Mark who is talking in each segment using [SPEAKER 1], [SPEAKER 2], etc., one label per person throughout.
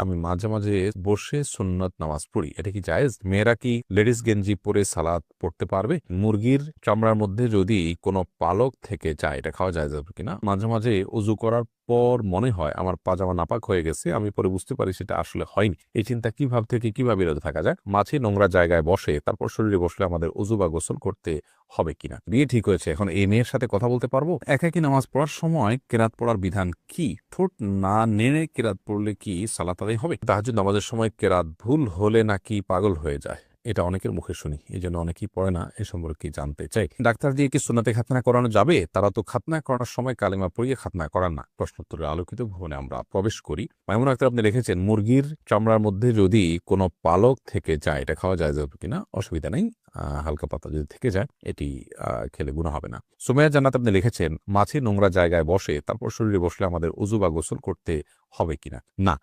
[SPEAKER 1] আমি মাঝে মাঝে বসে সুন্নত নামাজ পড়ি, এটা কি জায়েজ? মেয়েরা কি লেডিস গেঞ্জি পরে সালাত পড়তে পারবে? মুরগির চামড়ার মধ্যে যদি কোনো পালক থেকে যায়, এটা খাওয়া যায় যাবে কিনা? মাঝে মাঝে উজু করার পর মনে হয় আমার পাজামা নাপাক হয়ে গেছে, আমি পরে বুঝতে পারি সেটা আসলে হয়নি। এই চিন্তা থেকে কিভাবে বিরত থাকা যায়? মাঝে নোংরা জায়গায় বসে তারপর শরীরে বসলে আমাদের উজু বা গোসল করতে হবে কিনা? বিয়ে ঠিক হয়েছে, এখন এই মেয়ের সাথে কথা বলতে পারবো? একাকী নামাজ পড়ার সময় কেরাত পড়ার বিধান কি? ঠোঁট না নেড়ে কেরাত পড়লে কি সালাত আদায় হবে? তাহাজ্জুদ নামাজের সময় কেরাত ভুল হলে নাকি পাগল হয়ে যায়, এটা অনেকের মুখে শুনি, এই জন্য অনেকেই পড়ে না। এ সম্পর্কে জানতে চাই। ডাক্তার দিয়ে কি সুন্নাতে খাতনা করানো যাবে? তারা তো খাতনা করানোর সময় কালিমা পড়িয়ে খাতনা করান না। প্রশ্নোত্তরের আলোকিত ভবনে আমরা প্রবেশ করি। মাইমুন আক্তার আপনি লিখেছেন, মুরগির চামড়ার মধ্যে যদি কোনো পালক থেকে যায়, এটা খাওয়া যায় যাবে কিনা? অসুবিধা নেই, হালকা পাতা যদি থেকে যায় এটি খেলে গুনাহ হবে না। সুমাইয়া জান্নাত আপনি লিখেছেন, মাছি নোংরা জায়গায় বসে তারপর শরীরে বসলে আমাদের উজু বা গোসল করতে হবে কিনা? না,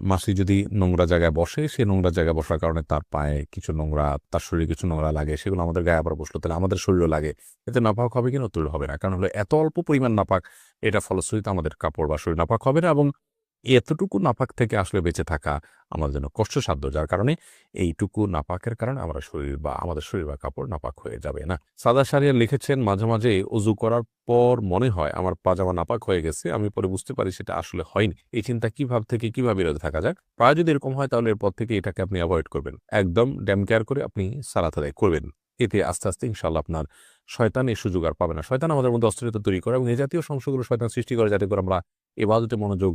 [SPEAKER 1] মাছি যদি নোংরা জায়গায় বসে, সে নোংরা জায়গায় বসার কারণে তার পায়ে কিছু নোংরা, তার শরীরে কিছু নোংরা লাগে, সেগুলো আমাদের গায়ে আবার বসলো, তাহলে আমাদের শরীরও লাগে, এতে নাপাক হবে কিনা? উত্তর হবে না। কারণ হলো এত অল্প পরিমাণ নাপাক, এটা ফলশ্রুতিতে আমাদের কাপড় বা শরীর নাপাক হবে না, এবং এতটুকু নাপাক থেকে আসলে বেঁচে থাকা আমাদের জন্য কষ্টসাধ্য, যার কারণে এইটুকু নাপাকের কারণে আমাদের শরীর বা কাপড় নাপাক হয়ে যাবে না। সাদা সারিয়া লিখেছেন, মাঝে মাঝে উজু করার পর মনে হয় আমার পাজামা নাপাক হয়ে গেছে, আমি পরে বুঝতে পারি সেটা আসলে হয়নি। এই চিন্তা থেকে কিভাবে বিরত থাকা যায়? প্রায় যদি এরকম হয় তাহলে এরপর থেকে এটাকে আপনি অ্যাভয়েড করবেন, একদম ড্যাম কেয়ার করে আপনি সালাত আদায় করবেন। এতে আস্তে আস্তে ইনশাআল্লাহ আপনার শয়তান এই সুযোগ আর পাবে না। শয়তান আমাদের মধ্যে অস্থিরতা তৈরি করে এবং এই জাতীয় সমস্যাগুলো শয়তান সৃষ্টি করে, যাতে করে আমরা ইবাদতে মনোযোগ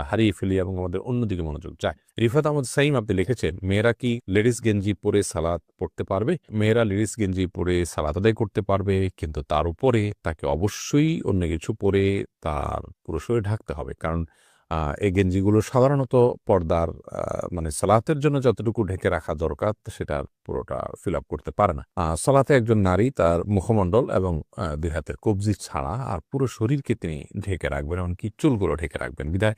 [SPEAKER 1] হারিয়ে ফেলি এবং আমাদের অন্যদিকে মনোযোগ যায়। রিফাত আহমদ সাইম আপনি লিখেছেন, মেয়েরা কি লেডিস গেঞ্জি পরে সালাত পড়তে পারবে? মেয়েরা লেডিস গেঞ্জি পরে সালাত আদায় করতে পারবে, কিন্তু তার উপরে তাকে অবশ্যই অন্য কিছু পরে তার পুরো শরীর ঢাকতে হবে। কারণ এই গেঞ্জিগুলো সাধারণত পর্দার মানে সালাতের জন্য যতটুকু ঢেকে রাখা দরকার সেটার পুরোটা ফিল আপ করতে পারে না। সালাতে একজন নারী তার মুখমণ্ডল এবং দুই হাতের কবজি ছাড়া আর পুরো শরীরকে তিনি ঢেকে রাখবেন, এমনকি চুলগুলো ঢেকে রাখবেন। বিধায়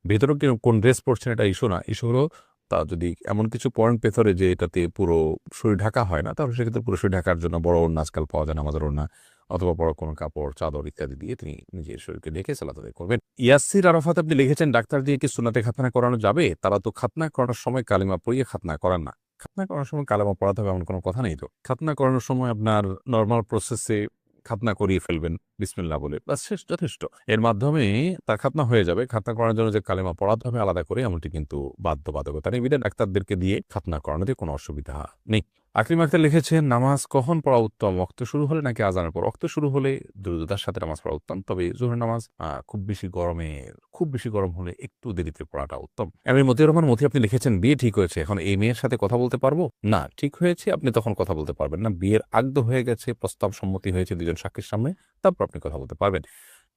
[SPEAKER 1] ভেতরে কোন ড্রেস পরছেন এটা ইস্যু না, ইস্যু হলো তা যদি এমন কিছু পরেন ভেতরে যে এটাতে পুরো শরীর ঢাকা হয় না, তাহলে সেক্ষেত্রে পুরো শরীর ঢাকার জন্য বড় ওড়না আজকাল পাওয়া যায়, নামাজের ওড়না অথবা বড় কোনো কাপড়, চাদর ইত্যাদি দিয়ে তিনি নিজের শরীরকে ঢেকে সালাত আদায় করবেন। ইয়াসির আরাফাত আপনি লিখেছেন, ডাক্তার দিয়ে কি সুন্নাতে খাতনা করানো যাবে? তারা তো খাতনা করানোর সময় কালিমা পড়িয়ে খাতনা করান না। খাতনা করানোর সময় কালিমা পড়াতে হবে এমন কোনো কথা নেই তো। খাতনা করানোর সময় আপনার নরমাল প্রসেসে খাতনা করিয়ে ফেলবেন বিসমিল্লাহ বলে, বাস শেষ, যথেষ্ট। এর মাধ্যমে তার খাতনা হয়ে যাবে। খাতনা করানোর জন্য যে কালেমা পড়াতে হবে আলাদা করে, এমনটি কিন্তু বাধ্যবাধকতা নেই। বিধায় ডাক্তারদেরকে দিয়ে খাতনা করানোতে কোনো অসুবিধা নেই। আকলিম আক্তার লিখেছেন, নামাজ কখন পড়া উত্তম? ওয়াক্ত শুরু হলে নাকি আজানের পর? ওয়াক্ত শুরু হলে দ্রুততার সাথে নামাজ পড়া উত্তম, তবে জোহরের নামাজ খুব বেশি গরম হলে একটু দেরিতে পড়াটা উত্তম। আমি মতিউর রহমান মতি আপনি লিখেছেন, বিয়ে ঠিক হয়েছে, এখন এই মেয়ের সাথে কথা বলতে পারবো? না, ঠিক হয়েছে আপনি তখন কথা বলতে পারবেন না। বিয়ের আগদ হয়ে গেছে, প্রস্তাব সম্মতি হয়েছে দুজন সাক্ষীর সামনে, তারপর আপনি কথা বলতে পারবেন।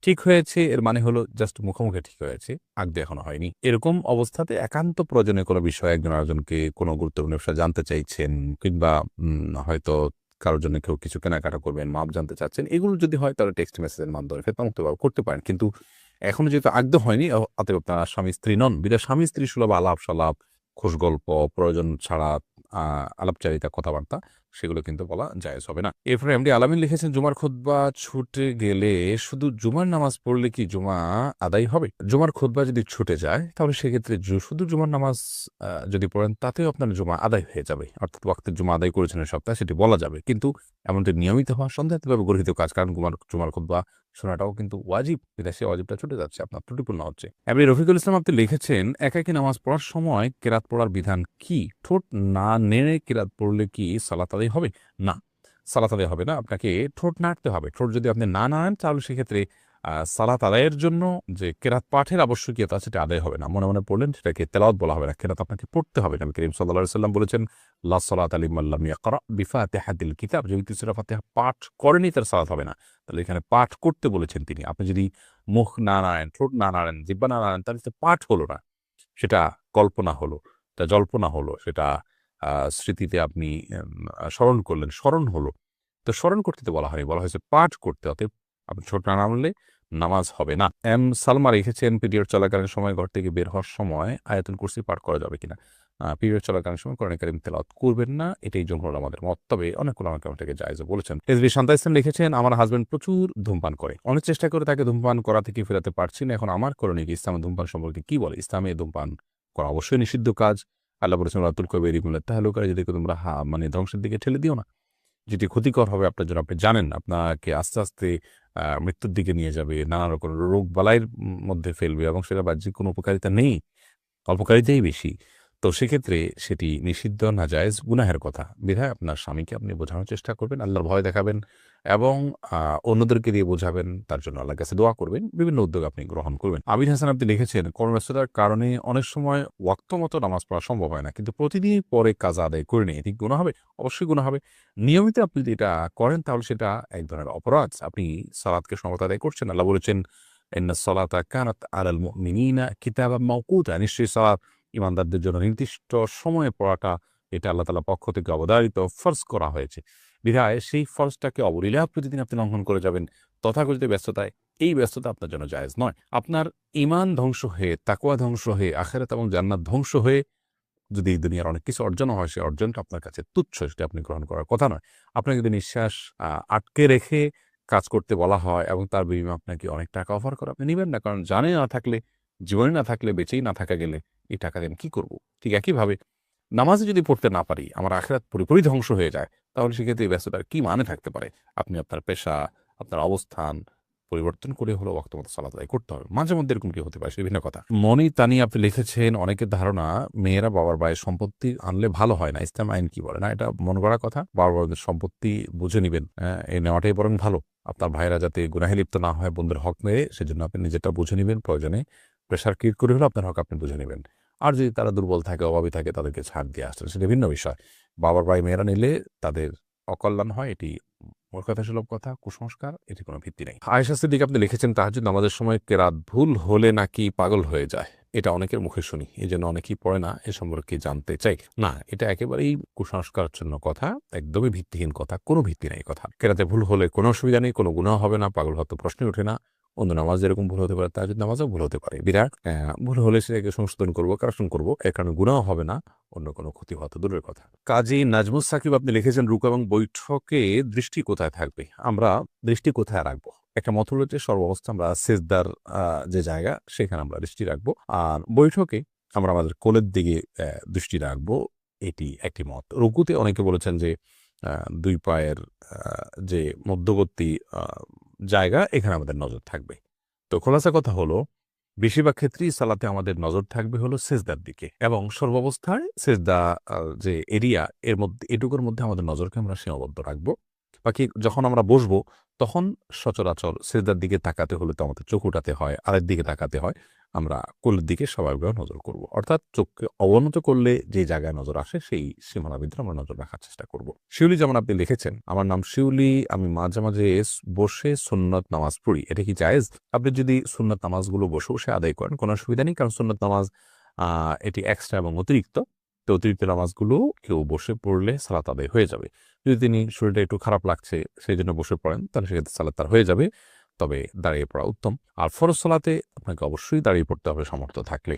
[SPEAKER 1] ঠিক হয়েছে এর মানে হলো জাস্ট মুখোমুখি ঠিক হয়েছে, আগদ এখনো হয়নি। এরকম অবস্থাতে একান্ত প্রয়োজনে কোনো বিষয় একজন আরেকজনকে কোনো গুরুত্বপূর্ণ বিষয় জানতে চাইছেন, কিংবা হয়তো কারোর জন্য কেউ কিছু কেনাকাটা করবেন, মাপ জানতে চাচ্ছেন, এগুলো যদি হয় তাহলে টেক্সট মেসেজের মাধ্যমে ফেতনামুক্তভাবে করতে পারেন। কিন্তু এখনো যেহেতু আগদ হয়নি, অতএব আপনারা স্বামী স্ত্রী নন, বিধায় স্বামী স্ত্রী সুলভ আলাপ সালাপ, খোশ গল্প, প্রয়োজন ছাড়া আলাপচারিতা, কথাবার্তা, সেগুলো কিন্তু বলা জায়েজ হবে না। এরপরে এমডি আলামিন লিখেছেন, জুমার খুতবা ছুটে গেলে শুধু জুমার নামাজ পড়লে কি জুমা আদায় হবে? জুমার খুতবা যদি ছুটে যায় তাহলে সেক্ষেত্রে শুধু জুমার নামাজ যদি পড়েন তাতেও আপনার জুমা আদায় হয়ে যাবে, অর্থাৎ ওয়াক্তের জুমা আদায় করেছেন এই সপ্তাহে, সেটি বলা যাবে। কিন্তু এমনটি নিয়মিত হওয়া সন্দেহাতীতভাবে গর্হিত কাজ, কারণ জুমার খুতবা শোনাটাও কিন্তু ওয়াজিব, বিদেশে ওয়াজিবটা ছুটে যাচ্ছে, আপনার ত্রুটিপূর্ণ হচ্ছে। এমনি রফিকুল ইসলাম আপনি লিখেছেন, একাকী নামাজ পড়ার সময় কেরাত পড়ার বিধান কি? ঠোঁট না নেড়ে কেরাত পড়লে কি সালাত আদায় হবে? না, সালাত আদায় হবে না, আপনাকে ঠোঁট নাড়তে হবে। ঠোঁট যদি আপনি না নাড়েন তাহলে সেক্ষেত্রে সালাত আদায়ের জন্য যে কেরাত পাঠের আবশ্যকীয়তা সেটা আদায় হবে না। মনে মনে পড়লেন, সেটাকে তেলাওয়াত বলা হবে না, কেরাত আপনাকে পড়তে হবে। নবী করিম সাল্লাল্লাহু আলাইহি ওয়াসাল্লাম বলেছেন, লা সালাতা লিমান লাম ইয়াকরা বিফাতিহাতিল কিতাব, যে ব্যক্তি সূরা ফাতিহা পাঠ করেনি তার সালাত হবে না। তাহলে এখানে পাঠ করতে বলেছেন তিনি। আপনি যদি মুখ না নাড়েন, ঠোঁট না নাড়েন, জিহ্বা না নাড়েন, তাহলে তো পাঠ হলো না, সেটা কল্পনা হলো, এটা জল্পনা হলো, সেটা স্মৃতিতে আপনি স্মরণ করলেন, স্মরণ হলো। তো স্মরণ করতে তো বলা হয়নি, বলা হয়েছে পাঠ করতে। অতএব আপনি ছোট না নামলে নামাজ হবে না। এম সালমা রেখেছেন, পিরিয়ড চলাকালীন সময় ঘর থেকে বের হওয়ার সময় আয়াতুল কুরসি পাঠ করা যাবে কিনা? পিরিয়ড চলাকালীন সময় কোরআন কারীম তেলাওয়াত করবেন না, এটাই জমহুর আমাদের মত, তবে অনেক ওলামা কেরাম এটাকে জায়েজ বলেছেন। এসবি শান্তা ইসলাম লিখেছেন, আমার হাজবেন্ড প্রচুর ধূমপান করে, অনেক চেষ্টা করে তাকে ধূমপান করা থেকে ফেরাতে পারছি না, এখন আমার করণীয় কি? ইসলামে ধূমপান সম্পর্কে কি বলে? ইসলামে ধূমপান করা অবশ্যই নিষিদ্ধ কাজ। আল্লাহ বলেছেন ওয়ালা তুলকু বিআইদিকুম তাহলুকা, যেটাকে তোমরা মানে ধ্বংসের দিকে ঠেলে দিও না। যেটি ক্ষতিকর হবে আপনার জন্য, আপনি জানেন আপনাকে আস্তে, আস্তে মৃত্যুর দিকে নিয়ে যাবে, নানা রকম রোগ বালাইয়ের মধ্যে ফেলবে এবং সেটা বাহ্যিক কোনো উপকারিতা নেই, অল্পকারিতাই বেশি। তো সেক্ষেত্রে সেটি নিষিদ্ধ, নাজায়েজ, গুনাহের কথা। বিধায় আপনার স্বামীকে আপনি বোঝানোর চেষ্টা করবেন, আল্লাহর ভয় দেখাবেন এবং অন্যদেরকে দিয়ে বোঝাবেন, তার জন্য আল্লাহর কাছে দোয়া করবেন, বিভিন্ন উদ্যোগ আপনি গ্রহণ করবেন। আবির হাসান আপনি লিখেছেন, কর্মব্যস্ততার কারণে অনেক সময় ওয়াক্ত মতো নামাজ পড়া সম্ভব হয় না, কিন্তু প্রতিদিন পরে কাজা আদায় করে নিয়ে ঠিক গুনাহ হবে? অবশ্যই গুনাহ হবে। নিয়মিত আপনি যদি এটা করেন তাহলে সেটা এক ধরনের অপরাধ। আপনি সালাতকে সমত আদায় করছেন। আল্লাহ বলেছেন, ইন্নাস সালাতা কানাত আলাল মুমিনিনা কিতাবাম মাওকুতা, নিশ্চয়ই সালাত ঈমানদারদের জন্য নির্দিষ্ট সময়ে পড়াটা এটা আল্লাহ তাআলার পক্ষ থেকে অবধারিত ফরজ করা হয়েছে। বিধায় সেই ফরজটাকে অবলীলায় প্রতিদিন আপনি লঙ্ঘন করে যাবেন তথাকথিত ব্যস্ততায়, এই ব্যস্ততা আপনার জন্য জায়েজ নয়। আপনার ঈমান ধ্বংস হয়ে, তাকওয়া ধ্বংস হয়ে, আখিরাত এবং জান্নাত ধ্বংস হয়ে যদি এই দুনিয়ার অনেক কিছু অর্জন হয়, সেই অর্জনটা আপনার কাছে তুচ্ছ, সেটা আপনি গ্রহণ করার কথা নয়। আপনাকে যদি নিঃশ্বাস আটকে রেখে কাজ করতে বলা হয় এবং তার বিনিময়ে আপনাকে অনেক টাকা অফার করে, আপনি নিবেন না। কারণ জানে না থাকলে, জীবনে না থাকলে, বেঁচেই না থাকা গেলে এই টাকা দিয়ে আমি কি করব? ঠিক একইভাবে নামাজে যদি পড়তে না পারি, আমার আখিরাত পুরোপুরি ধ্বংস হয়ে যায়, তাহলে সেক্ষেত্রে এই ব্যস্ততার কি মানে থাকতে পারে? আপনি আপনার পেশা, আপনার অবস্থান পরিবর্তন করে হলেও ওয়াক্ত মতো সালাত আদায় করতে হবে। মাঝে মধ্যে এরকম কি হতে পারে, সে ভিন্ন কথা। মনি তানি আপনি লিখেছেন, অনেকের ধারণা মেয়েরা বাবার বাড়ির সম্পত্তি আনলে ভালো হয় না, ইসলাম আইন কি বলে? না, এটা মন গড়া কথা। বাবার বাড়ির সম্পত্তি বুঝে নিবেন, এই নেওয়াটাই বরং ভালো। আপনার ভাইরা যাতে গুনাহে লিপ্ত না হয় বন্ধুর হক মেরে, সেজন্য আপনি নিজেরটা বুঝে নিবেন, প্রয়োজনে প্রেশার ক্রিয়েট করে হলেও আপনার হক আপনি বুঝে নিবেন। আর যদি তারা দুর্বল থাকে, অভাবী থাকে, তাদেরকে ছাড় দিয়ে আসতে, সেটা ভিন্ন বিষয়। বাবার বাড়ি মেয়েরা নিলে তাদের অকল্যাণ হয়, এটি মোর কথা সুলভ কথা, কুসংস্কার, এটি কোনো ভিত্তি নেই। আয়েশা সিদ্দিক আপনি লিখেছেন, তাহাজ্জুদ নামাজের সময় কেরাত ভুল হলে নাকি পাগল হয়ে যায়। এটা অনেকের মুখে শুনি, এই জন্য অনেকেই পড়ে না, এ সম্পর্কে জানতে চাই। না, এটা একেবারেই কুসংস্কারচ্ছন্ন কথা, একদমই ভিত্তিহীন কথা, কোনো ভিত্তি নেই কথা। কেরাতে ভুল হলে কোনো অসুবিধা নেই, কোনো গুনাহ হবে না, পাগল হওয়ার তো প্রশ্নই ওঠে না। অন্য নামাজ যেরকম ভুল হতে পারে, তাহাজ্জুদ নামাজও ভুল হতে পারে। বিরাট ভুল হলে সেটাকে সংশোধন করবো, কারেকশন করবো, এর কারণে গুনাহ হবে না, অন্য কোনো ক্ষতি হওয়া তো দূরের কথা। কাজী নাজমুস সাকিব আপনি লিখেছেন, রুকু এবং বৈঠকে দৃষ্টি কোথায় থাকবে? আমরা দৃষ্টি কোথায় রাখবো? একটা মত হলো যে সর্বাবস্থা আমরা সেজদার যে জায়গা, সেখানে আমরা দৃষ্টি রাখবো। আর বৈঠকে আমরা আমাদের কোলের দিকে দৃষ্টি রাখবো, এটি একটি মত। রুকুতে অনেকে বলেছেন যে দুই পায়ের যে মধ্যবর্তী জায়গা, এখানে আমাদের নজর থাকবে। তো খোলাসা কথা হলো, বেশিরভাগ ক্ষেত্রেই সালাতে আমাদের নজর থাকবে হলো সেজদার দিকে এবং সর্বাবস্থায় সেজদা যে এরিয়া, এর মধ্যে এটুকুর মধ্যে আমাদের নজরকে আমরা সীমাবদ্ধ রাখবো। বাকি যখন আমরা বসবো, তখন সচরাচর সেজদার দিকে তাকাতে হলে তো আমাদের চোখ উঠাতে হয়, আরেক দিকে তাকাতে হয়। আমরা কোলের দিকে স্বাভাবিকভাবে নজর করব। অর্থাৎ চোখকে অবনত করলে যে জায়গায় নজর আসে, সেই সীমানার ভিতরে আমরা নজর রাখার চেষ্টা করব। শিউলি যেমন আপনি লিখেছেন, আমার নাম শিউলি, আমি মাঝে মাঝে বসে সুন্নত নামাজ পড়ি, এটা কি জায়েজ? আপনি যদি সুন্নত নামাজগুলো বসে বসে আদায় করেন, কোনো অসুবিধা নেই, কারণ সুন্নত নামাজ এটি এক্সট্রা এবং অতিরিক্ত। তো অতিরিক্ত নামাজগুলো কেউ বসে পড়লে সালাত আদায় হয়ে যাবে। যদি তিনি শরীরটা একটু খারাপ লাগছে, সেই জন্য বসে পড়েন, তাহলে সেক্ষেত্রে সালাত তার হয়ে যাবে। তবে দাঁড়িয়ে পড়া উত্তম। আর ফরজ সালাতে আপনাকে অবশ্যই দাঁড়িয়ে পড়তে হবে সামর্থ্য থাকলে।